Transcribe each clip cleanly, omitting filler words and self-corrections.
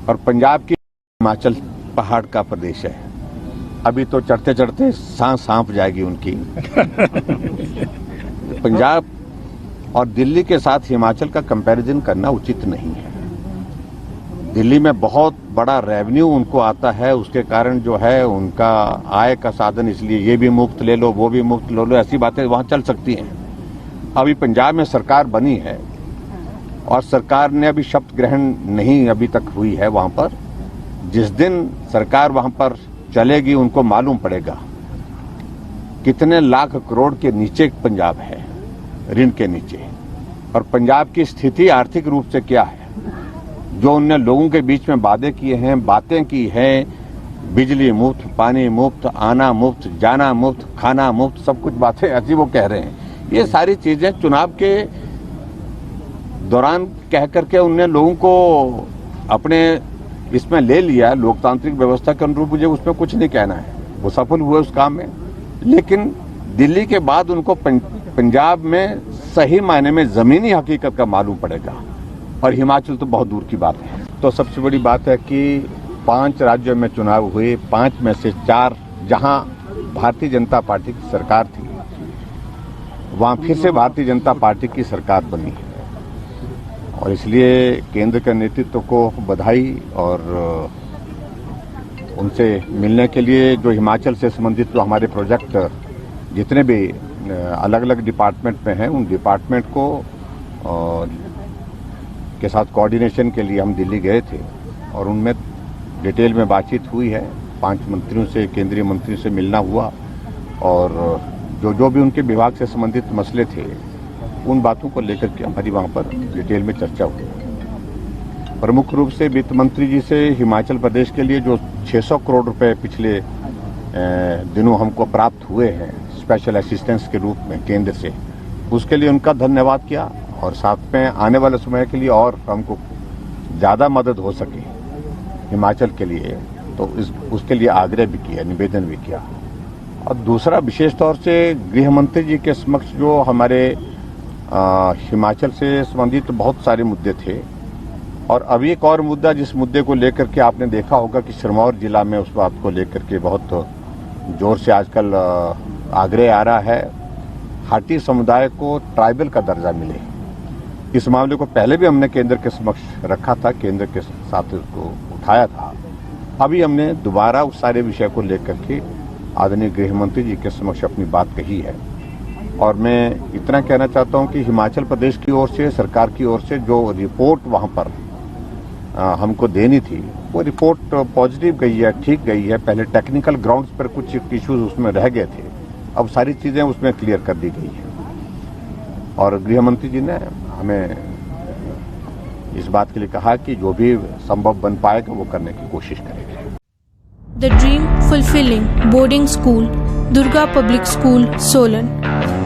और पंजाब की हिमाचल पहाड़ का प्रदेश है। अभी तो चढ़ते चढ़ते सांस हाँफ जाएगी उनकी। पंजाब और दिल्ली के साथ हिमाचल का कंपैरिजन करना उचित नहीं है। दिल्ली में बहुत बड़ा रेवेन्यू उनको आता है, उसके कारण जो है उनका आय का साधन, इसलिए ये भी मुफ्त ले लो वो भी मुफ्त ले लो, ऐसी बातें वहाँ चल सकती हैं। अभी पंजाब में सरकार बनी है और सरकार ने अभी शपथ ग्रहण नहीं अभी तक हुई है वहाँ पर। जिस दिन सरकार वहाँ पर चलेगी उनको मालूम पड़ेगा कितने लाख करोड़ के नीचे पंजाब है, ऋण के नीचे, और पंजाब की स्थिति आर्थिक रूप से क्या है। जो उनने लोगों के बीच में वादे किए हैं, बातें की हैं, बिजली मुफ्त, पानी मुफ्त, आना मुफ्त, जाना मुफ्त, खाना मुफ्त, सब कुछ बातें ऐसी वो कह रहे हैं। ये सारी चीजें चुनाव के दौरान कह करके उनने लोगों को अपने इसमें ले लिया। लोकतांत्रिक व्यवस्था के अनुरूप मुझे उसमें कुछ नहीं कहना है, वो सफल हुए उस काम में। लेकिन दिल्ली के बाद उनको पंजाब में सही मायने में जमीनी हकीकत का मालूम पड़ेगा, और हिमाचल तो बहुत दूर की बात है। तो सबसे बड़ी बात है कि 5 राज्यों में चुनाव हुए, 5 में से 4 जहां भारतीय जनता पार्टी की सरकार थी, वहां फिर से भारतीय जनता पार्टी की सरकार बनी है। और इसलिए केंद्र के नेतृत्व को बधाई, और उनसे मिलने के लिए जो हिमाचल से संबंधित जो हमारे प्रोजेक्ट जितने भी अलग अलग डिपार्टमेंट में हैं, उन डिपार्टमेंट को के साथ कोऑर्डिनेशन के लिए हम दिल्ली गए थे, और उनमें डिटेल में बातचीत हुई है। 5 मंत्रियों से, केंद्रीय मंत्रियों से मिलना हुआ, और जो भी उनके विभाग से संबंधित मसले थे उन बातों को लेकर के हमारी वहाँ पर डिटेल में चर्चा हुई। प्रमुख रूप से वित्त मंत्री जी से हिमाचल प्रदेश के लिए जो 600 करोड़ रुपए पिछले दिनों हमको प्राप्त हुए हैं स्पेशल असिस्टेंस के रूप में केंद्र से, उसके लिए उनका धन्यवाद किया, और साथ में आने वाले समय के लिए और हमको ज़्यादा मदद हो सके हिमाचल के लिए, तो उसके लिए आग्रह भी किया, निवेदन भी किया। और दूसरा, विशेष तौर से गृह मंत्री जी के समक्ष जो हमारे हिमाचल से संबंधित बहुत सारे मुद्दे थे, और अभी एक और मुद्दा, जिस मुद्दे को लेकर के आपने देखा होगा कि सिरमौर जिला में उस बात को लेकर के बहुत जोर से आजकल आग्रह आ रहा है, हाटी समुदाय को ट्राइबल का दर्जा मिले। इस मामले को पहले भी हमने केंद्र के समक्ष रखा था, केंद्र के साथ उसको उठाया था। अभी हमने दोबारा उस सारे विषय को लेकर के आदरणीय गृह मंत्री जी के समक्ष अपनी बात कही है। और मैं इतना कहना चाहता हूं कि हिमाचल प्रदेश की ओर से, सरकार की ओर से जो रिपोर्ट वहां पर हमको देनी थी, वो रिपोर्ट पॉजिटिव गई है, ठीक गई है। पहले टेक्निकल ग्राउंड्स पर कुछ इश्यूज उसमें रह गए थे, अब सारी चीजें उसमें क्लियर कर दी गई है। और गृह मंत्री जी ने हमें इस बात के लिए कहा कि जो भी संभव बन पाएगा वो करने की कोशिश करेंगे। The Dream Fulfilling Boarding School, Durga Public School, Solan.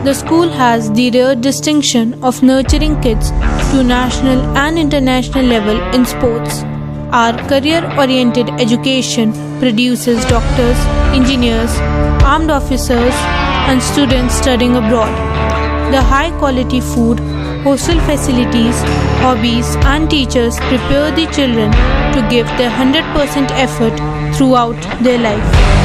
The school has the rare distinction of nurturing kids to national and international level in sports. Our career-oriented education produces doctors, engineers, armed officers, and students studying abroad. The high-quality food, hostel facilities, hobbies, and teachers prepare the children to give their 100% effort throughout their life.